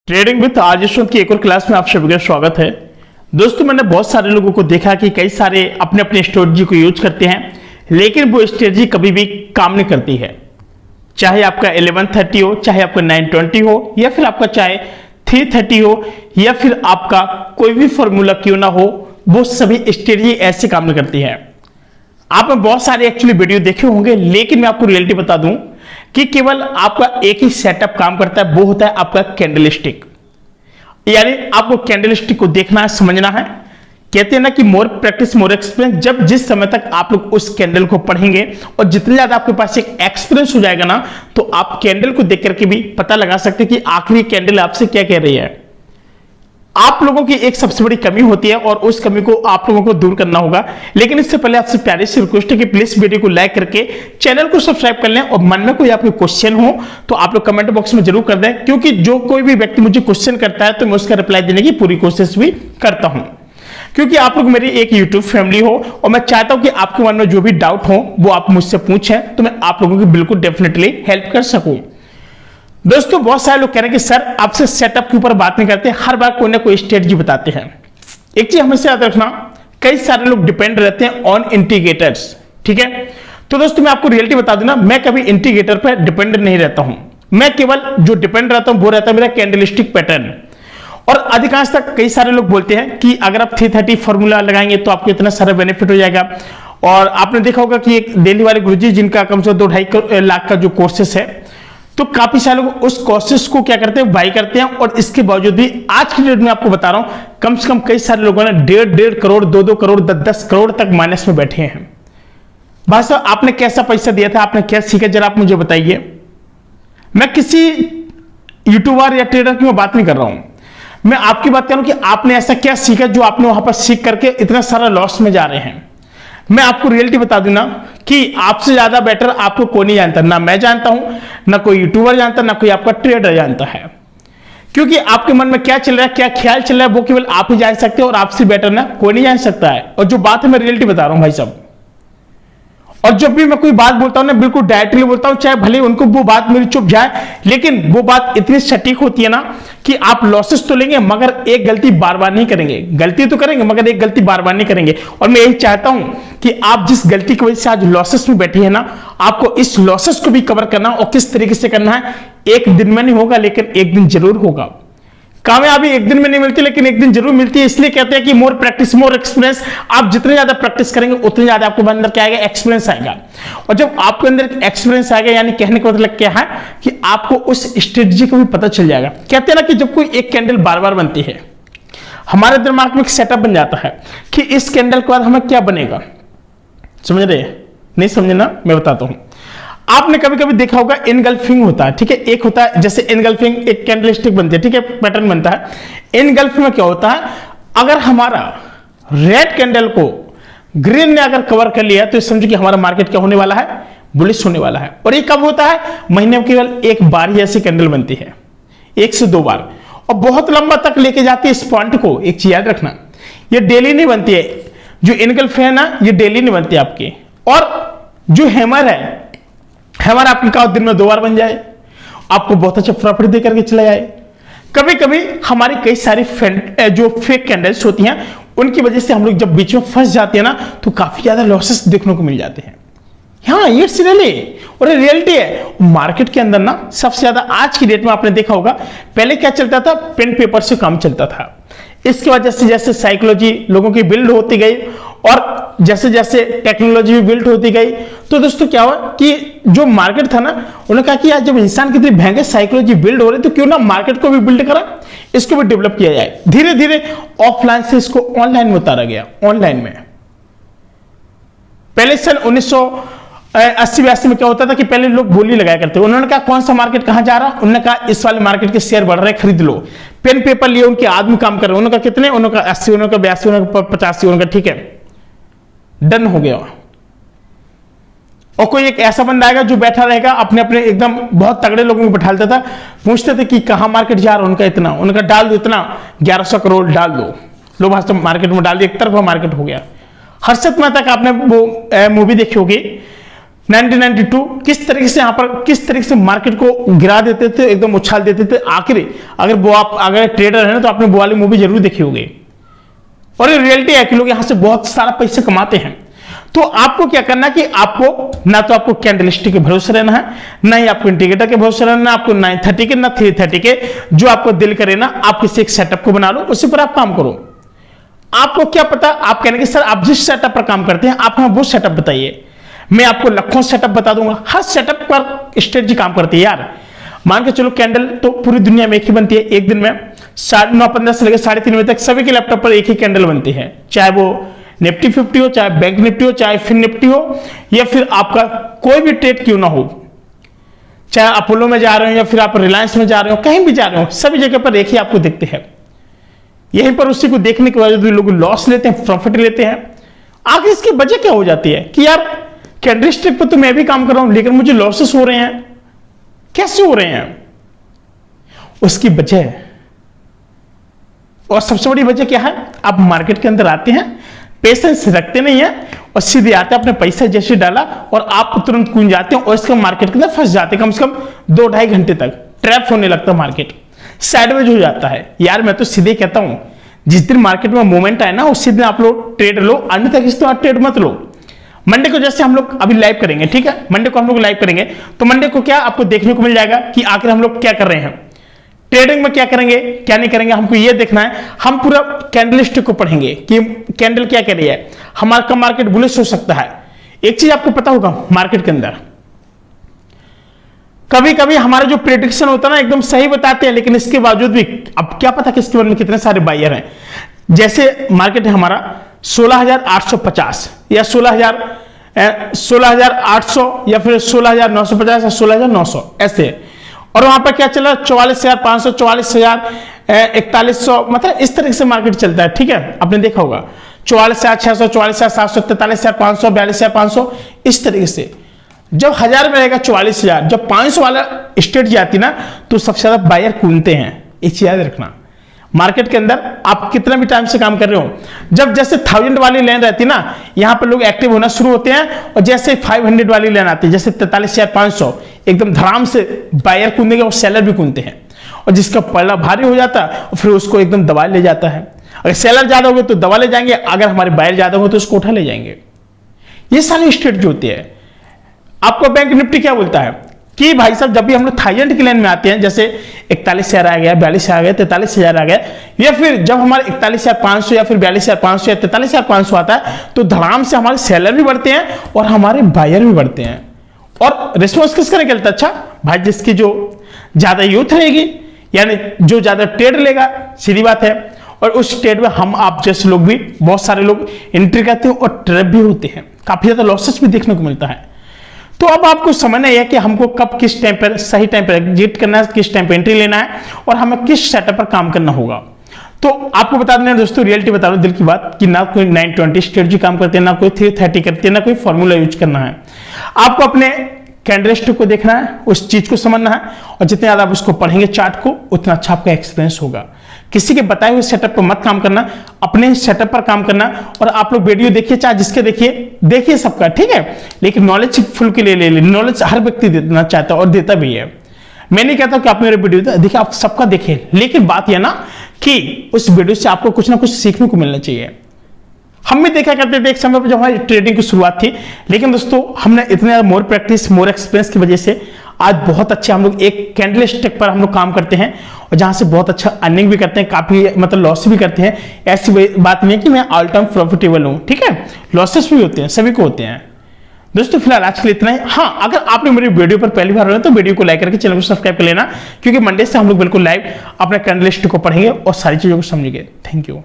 Trading with आर्यश्वंत की एक और क्लास में आप सभी का स्वागत है। दोस्तों, मैंने बहुत सारे लोगों को देखा कि कई सारे अपने अपने स्ट्रेटजी को यूज करते हैं, लेकिन वो स्ट्रेटजी कभी भी काम नहीं करती है। चाहे आपका 1130 हो, चाहे आपका 920 हो, या फिर आपका चाहे 330 हो, या फिर आपका कोई भी फॉर्मूला क्यों ना हो, वो सभी स्ट्रेटजी ऐसे काम नहीं करती है। आपने बहुत सारे एक्चुअली वीडियो देखे होंगे, लेकिन मैं आपको रियलिटी बता दूं कि केवल आपका एक ही सेटअप काम करता है, वो होता है आपका कैंडलस्टिक। यानी आपको कैंडलस्टिक को देखना है, समझना है। कहते हैं ना कि मोर प्रैक्टिस मोर एक्सपीरियंस। जब जिस समय तक आप लोग उस कैंडल को पढ़ेंगे और जितने ज्यादा आपके पास एक एक्सपीरियंस हो जाएगा ना, तो आप कैंडल को देख करके भी पता लगा सकते हैं कि आखिरी कैंडल आपसे क्या कह रही है। आप लोगों की एक सबसे बड़ी कमी होती है और उस कमी को आप लोगों को दूर करना होगा। लेकिन इससे पहले आपसे प्यारी सी रिक्वेस्ट है कि प्लीज वीडियो को लाइक करके चैनल को सब्सक्राइब कर लें, और मन में कोई आपके क्वेश्चन हो तो आप लोग कमेंट बॉक्स में जरूर कर दें, क्योंकि जो कोई भी व्यक्ति मुझे क्वेश्चन करता है तो मैं उसका रिप्लाई देने की पूरी कोशिश भी करता हूं, क्योंकि आप लोग मेरी एक यूट्यूब फैमिली हो और मैं चाहता हूं कि आपके मन में जो भी डाउट हो वो आप मुझसे पूछें, तो मैं आप लोगों की बिल्कुल डेफिनेटली हेल्प कर सकूं। दोस्तों, बहुत सारे लोग कह रहे हैं कि सर आपसे सेटअप के ऊपर बात नहीं करते, हर बार कोई ना कोई स्ट्रेटजी बताते हैं। एक चीज हमेशा याद रखना, कई सारे लोग डिपेंड रहते हैं ऑन इंडिकेटर्स। ठीक है, तो दोस्तों मैं आपको रियलिटी बता दूं ना, मैं कभी इंडिकेटर पर डिपेंड नहीं रहता हूं। मैं केवल जो डिपेंड रहता हूं वो रहता है मेरा कैंडलस्टिक पैटर्न। और अधिकांश तक कई सारे लोग बोलते हैं कि अगर आप 330 फॉर्मूला लगाएंगे तो आपको इतना सारा बेनिफिट हो जाएगा। और आपने देखा होगा कि एक दिल्ली वाले गुरुजी जिनका कम से कम 2-2.5 लाख का जो कोर्सेस है, तो काफी सारे लोग उस कोर्सेस को क्या करते हैं, बाई करते हैं। और इसके बावजूद भी आज की डेट में आपको बता रहा हूं, कम से कम कई सारे लोगों ने 1.5 करोड़ 2 करोड़ 10 करोड़ तक माइनस में बैठे हैं। भाई साहब, आपने कैसा पैसा दिया था, आपने क्या सीखा, जरा आप मुझे बताइए। मैं किसी यूट्यूबर या ट्रेडर की मैं बात नहीं कर रहा हूं, मैं आपकी बात कर रहा हूं कि आपने ऐसा क्या सीखा जो आपने वहां पर सीख करके इतना सारा लॉस में जा रहे हैं। मैं आपको रियलिटी बता दूं ना कि आपसे ज्यादा बेटर आपको कोई नहीं जानता, ना मैं जानता हूं, ना कोई यूट्यूबर जानता, ना कोई आपका ट्रेडर जानता है। क्योंकि आपके मन में क्या चल रहा है, क्या ख्याल चल रहा है, वो केवल आप ही जान सकते हो, और आपसे बेटर ना कोई नहीं जान सकता है। और जो बात है मैं रियलिटी बता रहा हूं भाई साहब। और जब भी मैं कोई बात बोलता हूं ना, बिल्कुल डायरेक्टली बोलता हूं, चाहे भले उनको वो बात मेरी चुप जाए, लेकिन वो बात इतनी सटीक होती है ना कि आप लॉसेस तो लेंगे मगर एक गलती बार बार नहीं करेंगे। गलती तो करेंगे मगर एक गलती बार बार नहीं करेंगे। और मैं यही चाहता हूं कि आप जिस गलती की वजह से आज लॉसेस में बैठे हैं ना, आपको इस लॉसेस को भी कवर करना, और किस तरीके से करना है। एक दिन में नहीं होगा, लेकिन एक दिन जरूर होगा। कामयाबी एक दिन में नहीं मिलती, लेकिन एक दिन जरूर मिलती है। इसलिए कहते हैं कि मोर प्रैक्टिस मोर एक्सपीरियंस। आप जितने ज्यादा प्रैक्टिस करेंगे उतने ज्यादा आपके अंदर क्या आएगा, एक्सपीरियंस आएगा। और जब आपके अंदर एक्सपीरियंस आएगा, यानी कहने का मतलब क्या है कि आपको उस स्ट्रेटजी का भी पता चल जाएगा। कहते हैं ना कि जब कोई एक कैंडल बार बार बनती है, हमारे दिमाग में एक सेटअप बन जाता है कि इस कैंडल के बाद हमें क्या बनेगा। समझ रहे, नहीं समझे ना, मैं बताता हूं। आपने कभी कभी देखा होगा इनगल्फिंग होता है। ठीक है, एक होता है जैसे इनगल्फिंग, एक कैंडलस्टिक बनती है, ठीक है, पैटर्न बनता है। इनगल्फ में क्या होता है, अगर हमारा रेड कैंडल को ग्रीन ने अगर कवर कर लिया तो समझो कि हमारा मार्केट क्या होने वाला है, बुलिश होने वाला है। और ये कब होता है, महीने में केवल एक बार ही ऐसी कैंडल बनती है, 1 से 2 बार, और बहुत लंबा तक लेके जाती है इस पॉइंट को। एक चीज याद रखना, ये डेली नहीं बनती है। जो इनगल्फ है ना, ये डेली नहीं बनती आपकी। और जो हैमर है, हैमर आपकी का दिन में 2 बार बन जाए, आपको बहुत अच्छा प्रॉफिट दे करके चला जाए। कभी कभी हमारी कई सारी जो फेक कैंडल्स होती हैं, उनकी वजह से हम लोग जब बीच में फंस जाते हैं ना, तो काफी ज्यादा लॉसेस देखने को मिल जाते हैं। हाँ, ये रियली और रियलिटी है। मार्केट के अंदर ना सबसे ज्यादा आज की डेट में आपने देखा होगा, पहले क्या चलता था, पेन पेपर से काम चलता था। इसकी वजह से जैसे साइकोलॉजी लोगों की बिल्ड होती गई, और जैसे जैसे टेक्नोलॉजी भी बिल्ड होती गई, तो दोस्तों क्या हुआ कि जो मार्केट था ना, उन्होंने कहा कि यार जब इंसान की इतनी भयंकर साइकोलॉजी बिल्ड हो रही, तो क्यों ना मार्केट को भी बिल्ड करा, इसको भी डेवलप किया जाए। धीरे धीरे ऑफलाइन से इसको ऑनलाइन में उतारा गया। ऑनलाइन में पहले सन 1980-82 में क्या होता था कि पहले लोग बोली लगाया करते। उन्होंने कहा कौन सा मार्केट कहां जा रहा, उन्होंने कहा इस वाले मार्केट के शेयर बढ़ रहे, खरीद लो। पेन पेपर लिए उनके आदमी काम कर रहे, उन्होंने कहा कितने, उन्होंने कहा 80, उन्होंने कहा 82, उन्होंने कहा 85, उन्होंने कहा ठीक है, डन हो गया। और कोई एक ऐसा बंदा आएगा जो बैठा रहेगा, अपने अपने एकदम बहुत तगड़े लोगों को बैठा लेता था, पूछते थे कि कहां मार्केट जा रहा है, उनका इतना, उनका डाल दो इतना, 1100 करोड़ डाल दो, लोग आज मार्केट में डाल दिया, एक तरफा मार्केट हो गया। हर्षद मेहता का आपने वो मूवी देखी होगी, 1992 किस तरीके से किस तरीके से मार्केट को गिरा देते थे, एकदम उछाल देते थे। आखिर अगर ट्रेडर है ना तो आपने वो वाली मूवी जरूर देखी होगी। और ये रियलिटी है कि लोग यहां से बहुत सारा पैसा कमाते हैं। तो आपको क्या करना है कि आपको ना तो आपको कैंडलस्टिक के भरोसे रहना है, ना ही आपको इंडिकेटर के भरोसे रहना है, आपको 930 के ना 330 के, जो आपको दिल करे ना आप किसी एक सेटअप को बना लो, उसी पर आप काम करो। आपको क्या पता, आप कहेंगे सर आप जिस सेटअप पर काम करते हैं आप हमें वो सेटअप बताइए। मैं आपको लाखों सेटअप बता दूंगा, हर सेटअप पर स्ट्रेटजी काम करती है यार। मान के चलो कैंडल तो पूरी दुनिया में एक ही बनती है, एक दिन में 9:15 से लेकर 3:30 बजे तक सभी के लैपटॉप पर एक ही कैंडल बनती है, चाहे वो निफ्टी 50 हो, चाहे बैंक निफ्टी हो, चाहे फिन निफ्टी हो, या फिर आपका कोई भी ट्रेड क्यों ना हो, चाहे अपोलो में जा रहे हो या फिर आप रिलायंस में जा रहे हो, कहीं भी जा रहे हो, सभी जगह पर एक ही आपको दिखते हैं। यहीं पर उसी को देखने के बाद लोग लॉस लेते हैं, प्रॉफिट लेते हैं। आगे इसकी वजह क्या हो जाती है कि यार कैंडलस्टिक पर तो मैं भी काम कर रहा हूं लेकिन मुझे लॉसेस हो रहे हैं, कैसे हो रहे हैं? उसकी वजह, और सबसे बड़ी वजह क्या है, आप मार्केट के अंदर आते हैं, पेशेंस रखते नहीं है और सीधे आते हैं, अपने पैसा जैसे डाला और आप तुरंत कूद जाते हैं और इसका मार्केट के अंदर फंस जाते हैं। कम से कम 2-2.5 घंटे तक ट्रैप होने लगता है, मार्केट साइडवेज हो जाता है। यार मैं तो सीधे कहता हूं, जिस दिन मार्केट में मोमेंट आए ना उसी दिन आप लोग ट्रेड लो, अन्यथा किसी तरह ट्रेड मत लो। मंडे को जैसे हम लोग अभी लाइव करेंगे, ठीक है, मंडे को हम लोग लाइव करेंगे, तो मंडे को क्या आपको देखने को मिल जाएगा कि आखिर हम लोग क्या कर रहे हैं, ट्रेडिंग में क्या करेंगे क्या नहीं करेंगे, हमको ये देखना है। हम पूरा कैंडलस्टिक को पढ़ेंगे कि कैंडल क्या कह रही है, हमारा कब मार्केट बुलिश हो सकता है। एक चीज आपको पता होगा, मार्केट के अंदर कभी कभी हमारा जो प्रेडिक्शन होता है ना एकदम सही बताते हैं, लेकिन इसके बावजूद भी अब क्या पता किसके मन में कितने सारे बायर हैं। जैसे मार्केट है हमारा 16,850 या 16,800 या फिर 16,950 या 16,900 ऐसे, और वहां पर क्या चला 44,500, 44,4100, मतलब इस तरह से मार्केट चलता है। ठीक है, आपने देखा होगा 44,600, 44,700, 43,500, 42,500, इस तरीके से। जब 1000 में रहेगा 44,000, जब 500 वाला स्टेट जाती ना तो सबसे ज्यादा बायर कूदते हैं। एक चीज याद रखना, मार्केट के अंदर आप कितना भी टाइम से काम कर रहे हो, जब जैसे 1000 वाली लाइन रहती ना, यहां पर लोग एक्टिव होना शुरू होते हैं, और जैसे 500 वाली लाइन आती है, जैसे 43,500, एकदम धड़ाम से बायर कूदेंगे और सेलर भी कूदते हैं, और जिसका पल्ला भारी हो जाता है फिर उसको एकदम दबा ले जाता है। अगर सेलर ज्यादा हो तो दबा ले जाएंगे, अगर हमारे बायर ज्यादा हो तो उसको उठा ले जाएंगे। ये सारी स्ट्रेटजी होती है। आपको बैंक निफ्टी क्या बोलता है कि भाई साहब जब भी हम लोग 1000 की लाइन में आते हैं, जैसे 41,000 आ गया, 42,000 आ गया, 43,000 आ गया, या फिर जब हमारे 41,500 या फिर 42,500 या 43,500 आता है, तो धड़ाम से हमारे सेलर भी बढ़ते हैं और हमारे बायर भी बढ़ते हैं। और रिस्पॉन्स किसका निकलता है? अच्छा भाई, जिसकी जो ज्यादा यूथ रहेगी, यानी जो ज्यादा ट्रेड लेगा, सीधी बात है, और उस ट्रेड में हम आप जैसे लोग भी, बहुत सारे लोग एंट्री करते हैं और ट्रैप भी होते हैं, काफी ज्यादा लॉसेस भी देखने को मिलता है। तो अब आपको समझना है कि हमको कब किस टाइम पर सही टाइम पर एग्जिट करना है, किस टाइम पर एंट्री लेना है, और हमें किस सेटअप पर काम करना होगा। तो आपको बता देना दोस्तों, रियलिटी बता रहा हूं, दिल की बात, कि ना कोई 920 स्ट्रेटजी काम करते हैं, ना कोई 330 करते हैं, ना कोई फॉर्मूला यूज करना है। आपको अपने कैंडलस्टिक को देखना है, उस चीज को समझना है, और जितने ज्यादा आप उसको पढ़ेंगे चार्ट को, उतना अच्छा आपका एक्सपीरियंस होगा। किसी के बताए हुए सेटअप पर मत काम करना, अपने सेटअप पर काम करना। और आप लोग वीडियो देखिए, चाहे जिसके देखिए सबका, ठीक है, लेकिन नॉलेज फुल के लिए ले ली। नॉलेज हर व्यक्ति देना चाहता है और देता भी है। मैं नहीं कहता कि आप मेरे वीडियो देखिए, आप सबका देखिए, लेकिन बात यह ना कि उस वीडियो से आपको कुछ ना कुछ सीखने को मिलना चाहिए। हम भी देखा करते थे एक समय पर जब हमारी ट्रेडिंग की शुरुआत थी, लेकिन दोस्तों हमने इतने मोर प्रैक्टिस, मोर एक्सपीरियंस की वजह से आज बहुत अच्छे हम लोग एक कैंडलस्टिक पर हम लोग काम करते हैं, और जहां से बहुत अच्छा अर्निंग भी करते हैं, काफी मतलब लॉस भी करते हैं। ऐसी बात नहीं है कि मैं ऑल टाइम प्रॉफिटेबल हूं, ठीक है, लॉसेस भी होते हैं, सभी को होते हैं। दोस्तों फिलहाल आज के लिए इतना ही। हाँ, अगर आपने मेरी वीडियो पर पहली बार हो तो वीडियो को लाइक करके चैनल को सब्सक्राइब कर लेना, क्योंकि मंडे से हम लोग बिल्कुल लाइव अपने कैंडलस्टिक को पढ़ेंगे और सारी चीजों को समझेंगे। Thank you.